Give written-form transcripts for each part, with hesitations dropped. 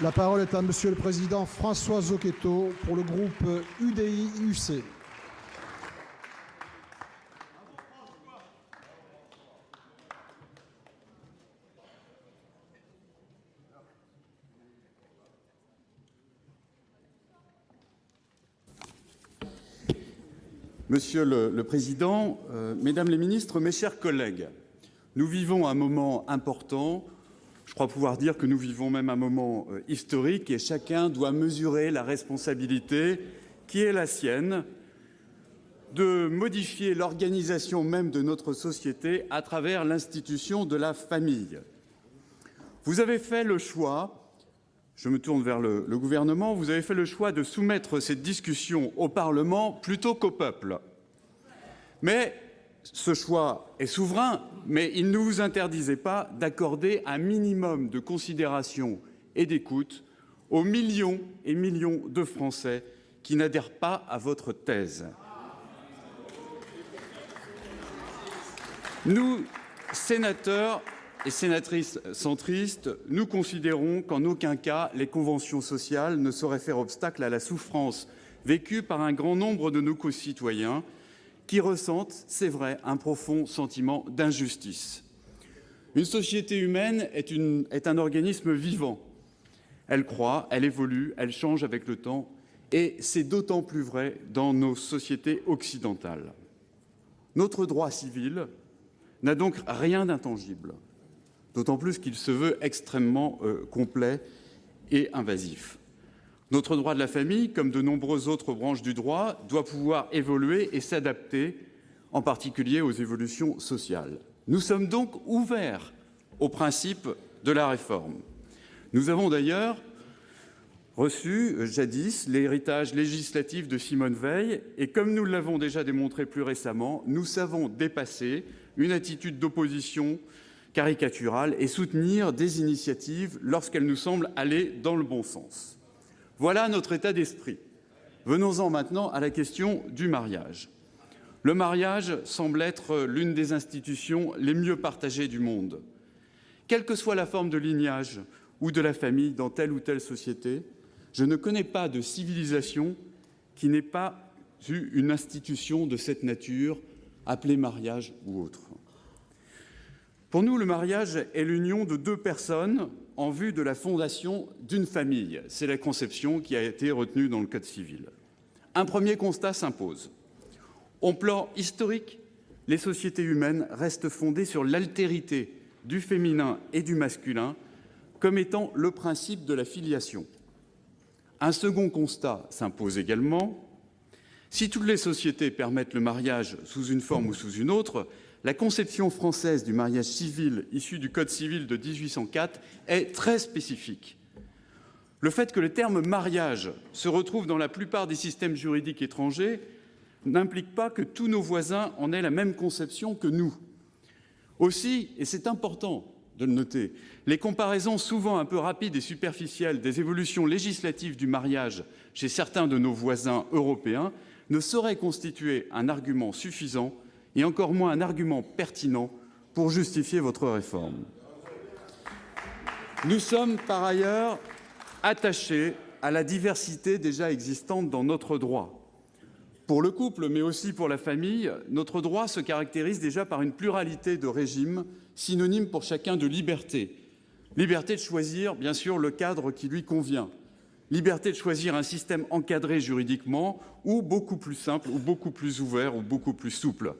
La parole est à Monsieur le Président François Zocchetto pour le groupe UDI-UC. Monsieur le Président, Mesdames les ministres, mes chers collègues, nous vivons un moment important. Je crois pouvoir dire que nous vivons même un moment historique et chacun doit mesurer la responsabilité qui est la sienne de modifier l'organisation même de notre société à travers l'institution de la famille. Vous avez fait le choix, je me tourne vers le gouvernement, vous avez fait le choix de soumettre cette discussion au Parlement plutôt qu'au peuple. Mais ce choix est souverain, mais il ne vous interdisait pas d'accorder un minimum de considération et d'écoute aux millions et millions de Français qui n'adhèrent pas à votre thèse. Nous, sénateurs et sénatrices centristes, nous considérons qu'en aucun cas les conventions sociales ne sauraient faire obstacle à la souffrance vécue par un grand nombre de nos concitoyens qui ressentent, c'est vrai, un profond sentiment d'injustice. Une société humaine est un organisme vivant. Elle croît, elle évolue, elle change avec le temps, et c'est d'autant plus vrai dans nos sociétés occidentales. Notre droit civil n'a donc rien d'intangible, d'autant plus qu'il se veut extrêmement complet et invasif. Notre droit de la famille, comme de nombreuses autres branches du droit, doit pouvoir évoluer et s'adapter, en particulier aux évolutions sociales. Nous sommes donc ouverts au principe de la réforme. Nous avons d'ailleurs reçu jadis l'héritage législatif de Simone Veil et, comme nous l'avons déjà démontré plus récemment, nous savons dépasser une attitude d'opposition caricaturale et soutenir des initiatives lorsqu'elles nous semblent aller dans le bon sens. Voilà notre état d'esprit. Venons-en maintenant à la question du mariage. Le mariage semble être l'une des institutions les mieux partagées du monde. Quelle que soit la forme de lignage ou de la famille dans telle ou telle société, je ne connais pas de civilisation qui n'ait pas eu une institution de cette nature, appelée mariage ou autre. Pour nous, le mariage est l'union de deux personnes en vue de la fondation d'une famille. C'est la conception qui a été retenue dans le Code civil. Un premier constat s'impose. Au plan historique, les sociétés humaines restent fondées sur l'altérité du féminin et du masculin comme étant le principe de la filiation. Un second constat s'impose également. Si toutes les sociétés permettent le mariage sous une forme ou sous une autre, la conception française du mariage civil issue du Code civil de 1804 est très spécifique. Le fait que le terme « mariage » se retrouve dans la plupart des systèmes juridiques étrangers n'implique pas que tous nos voisins en aient la même conception que nous. Aussi, et c'est important de le noter, les comparaisons souvent un peu rapides et superficielles des évolutions législatives du mariage chez certains de nos voisins européens ne sauraient constituer un argument suffisant et encore moins un argument pertinent pour justifier votre réforme. Nous sommes par ailleurs attachés à la diversité déjà existante dans notre droit. Pour le couple, mais aussi pour la famille, notre droit se caractérise déjà par une pluralité de régimes synonymes pour chacun de liberté. Liberté de choisir, bien sûr, le cadre qui lui convient. Liberté de choisir un système encadré juridiquement ou beaucoup plus simple, ou beaucoup plus ouvert, ou beaucoup plus souple.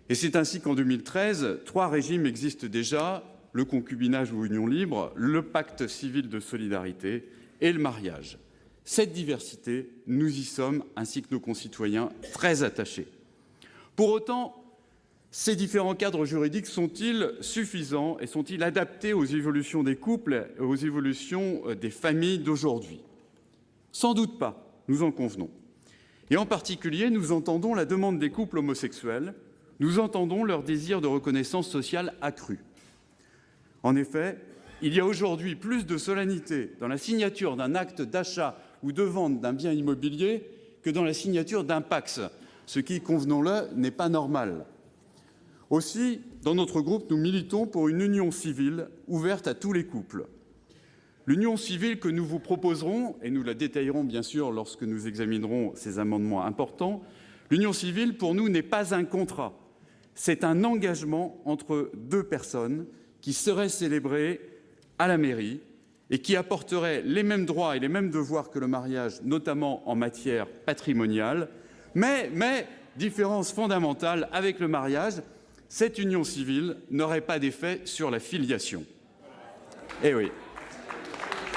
Et c'est ainsi qu'en 2013, 3 régimes existent déjà, le concubinage ou union libre, le pacte civil de solidarité et le mariage. Cette diversité, nous y sommes, ainsi que nos concitoyens, très attachés. Pour autant, ces différents cadres juridiques sont-ils suffisants et sont-ils adaptés aux évolutions des couples et aux évolutions des familles d'aujourd'hui? Sans doute pas, nous en convenons. Et en particulier, nous entendons la demande des couples homosexuels, nous entendons leur désir de reconnaissance sociale accrue. En effet, il y a aujourd'hui plus de solennité dans la signature d'un acte d'achat ou de vente d'un bien immobilier que dans la signature d'un PACS, ce qui, convenons-le, n'est pas normal. Aussi, dans notre groupe, nous militons pour une union civile ouverte à tous les couples. L'union civile que nous vous proposerons, et nous la détaillerons bien sûr lorsque nous examinerons ces amendements importants, l'union civile pour nous n'est pas un contrat, c'est un engagement entre deux personnes qui seraient célébrées à la mairie et qui apporteraient les mêmes droits et les mêmes devoirs que le mariage, notamment en matière patrimoniale, mais différence fondamentale avec le mariage, cette union civile n'aurait pas d'effet sur la filiation. Eh oui.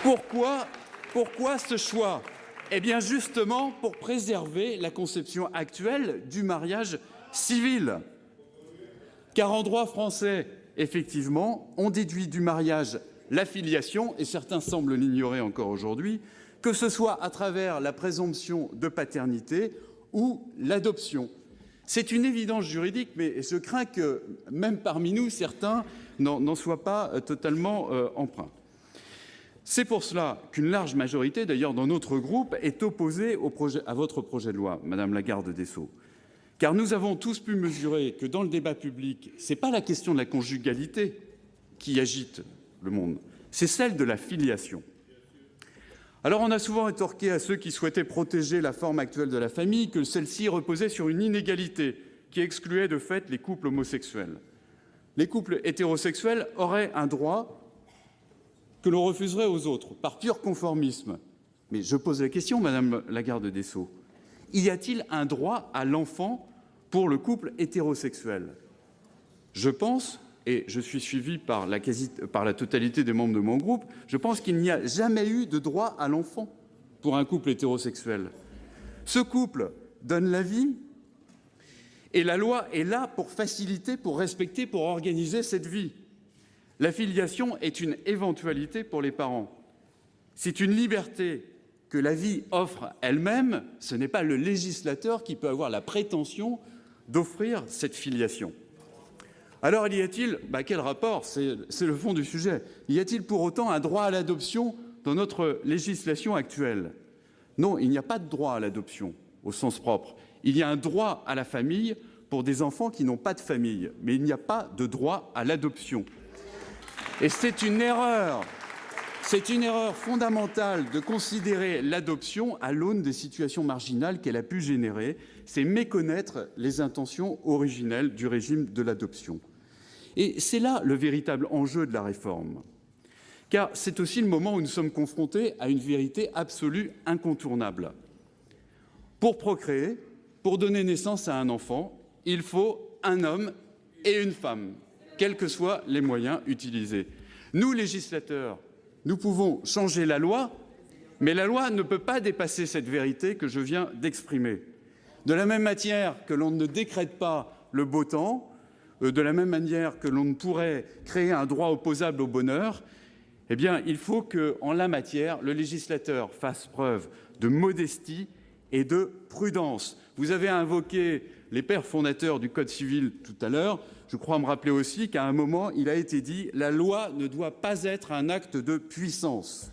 Pourquoi ce choix? Eh bien justement pour préserver la conception actuelle du mariage civil. Car en droit français, effectivement, on déduit du mariage la filiation, et certains semblent l'ignorer encore aujourd'hui, que ce soit à travers la présomption de paternité ou l'adoption. C'est une évidence juridique, mais je crains que même parmi nous, certains n'en soient pas totalement empreints. C'est pour cela qu'une large majorité, d'ailleurs dans notre groupe, est opposée à votre projet de loi, Madame la garde des Sceaux. Car nous avons tous pu mesurer que dans le débat public, ce n'est pas la question de la conjugalité qui agite le monde, c'est celle de la filiation. Alors on a souvent rétorqué à ceux qui souhaitaient protéger la forme actuelle de la famille que celle-ci reposait sur une inégalité qui excluait de fait les couples homosexuels. Les couples hétérosexuels auraient un droit que l'on refuserait aux autres par pur conformisme. Mais je pose la question, Madame la garde des Sceaux, y a-t-il un droit à l'enfant pour le couple hétérosexuel? Je pense, et je suis suivi par la totalité des membres de mon groupe, je pense qu'il n'y a jamais eu de droit à l'enfant pour un couple hétérosexuel. Ce couple donne la vie et la loi est là pour faciliter, pour respecter, pour organiser cette vie. La filiation est une éventualité pour les parents. C'est une liberté que la vie offre elle-même. Ce n'est pas le législateur qui peut avoir la prétention d'offrir cette filiation. Alors, y a-t-il, quel rapport? C'est le fond du sujet. Y a-t-il pour autant un droit à l'adoption dans notre législation actuelle? Non, il n'y a pas de droit à l'adoption au sens propre. Il y a un droit à la famille pour des enfants qui n'ont pas de famille, mais il n'y a pas de droit à l'adoption. Et c'est une erreur fondamentale de considérer l'adoption à l'aune des situations marginales qu'elle a pu générer. C'est méconnaître les intentions originelles du régime de l'adoption. Et c'est là le véritable enjeu de la réforme. Car c'est aussi le moment où nous sommes confrontés à une vérité absolue incontournable. Pour procréer, pour donner naissance à un enfant, il faut un homme et une femme, quels que soient les moyens utilisés. Nous, législateurs, nous pouvons changer la loi, mais la loi ne peut pas dépasser cette vérité que je viens d'exprimer. De la même manière que l'on ne décrète pas le beau temps, de la même manière que l'on ne pourrait créer un droit opposable au bonheur, eh bien, il faut qu'en la matière, le législateur fasse preuve de modestie et de prudence. Vous avez invoqué les pères fondateurs du Code civil tout à l'heure. Je crois me rappeler aussi qu'à un moment, il a été dit « la loi ne doit pas être un acte de puissance ».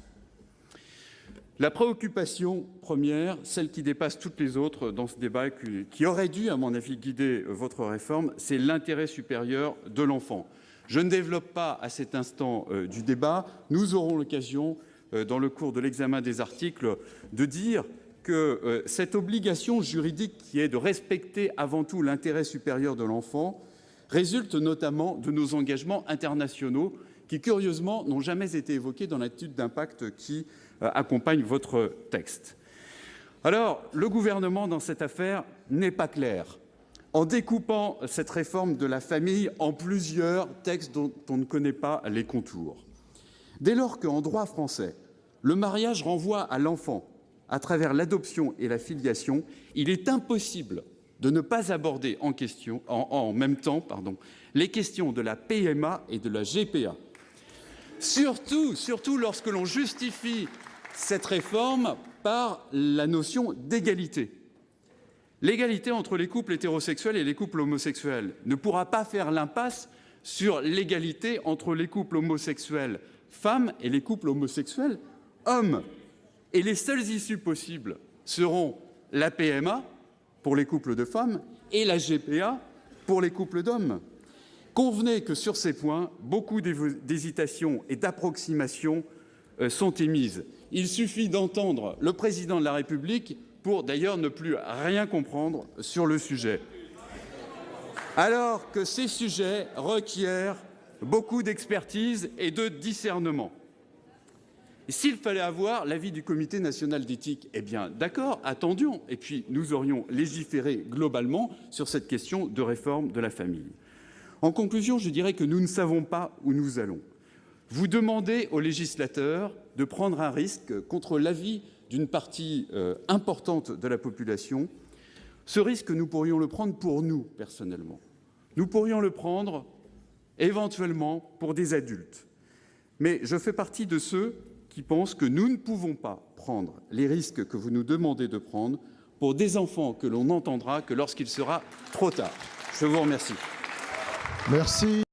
La préoccupation première, celle qui dépasse toutes les autres dans ce débat, qui aurait dû, à mon avis, guider votre réforme, c'est l'intérêt supérieur de l'enfant. Je ne développe pas à cet instant du débat. Nous aurons l'occasion, dans le cours de l'examen des articles, de dire que cette obligation juridique qui est de respecter avant tout l'intérêt supérieur de l'enfant résulte notamment de nos engagements internationaux qui, curieusement, n'ont jamais été évoqués dans l'étude d'impact qui accompagne votre texte. Alors, le gouvernement, dans cette affaire, n'est pas clair. En découpant cette réforme de la famille en plusieurs textes dont on ne connaît pas les contours. Dès lors qu'en droit français, le mariage renvoie à l'enfant à travers l'adoption et la filiation, il est impossible de ne pas aborder en même temps les questions de la PMA et de la GPA. Surtout lorsque l'on justifie cette réforme par la notion d'égalité. L'égalité entre les couples hétérosexuels et les couples homosexuels ne pourra pas faire l'impasse sur l'égalité entre les couples homosexuels femmes et les couples homosexuels hommes. Et les seules issues possibles seront la PMA pour les couples de femmes et la GPA pour les couples d'hommes. Convenez que sur ces points, beaucoup d'hésitations et d'approximations sont émises. Il suffit d'entendre le président de la République pour d'ailleurs ne plus rien comprendre sur le sujet. Alors que ces sujets requièrent beaucoup d'expertise et de discernement. S'il fallait avoir l'avis du Comité national d'éthique, eh bien d'accord, attendions, et puis nous aurions légiféré globalement sur cette question de réforme de la famille. En conclusion, je dirais que nous ne savons pas où nous allons. Vous demandez aux législateurs de prendre un risque contre l'avis d'une partie importante de la population. Ce risque, nous pourrions le prendre pour nous, personnellement. Nous pourrions le prendre éventuellement pour des adultes. Mais je fais partie de ceux qui pensent que nous ne pouvons pas prendre les risques que vous nous demandez de prendre pour des enfants que l'on n'entendra que lorsqu'il sera trop tard. Je vous remercie. Merci.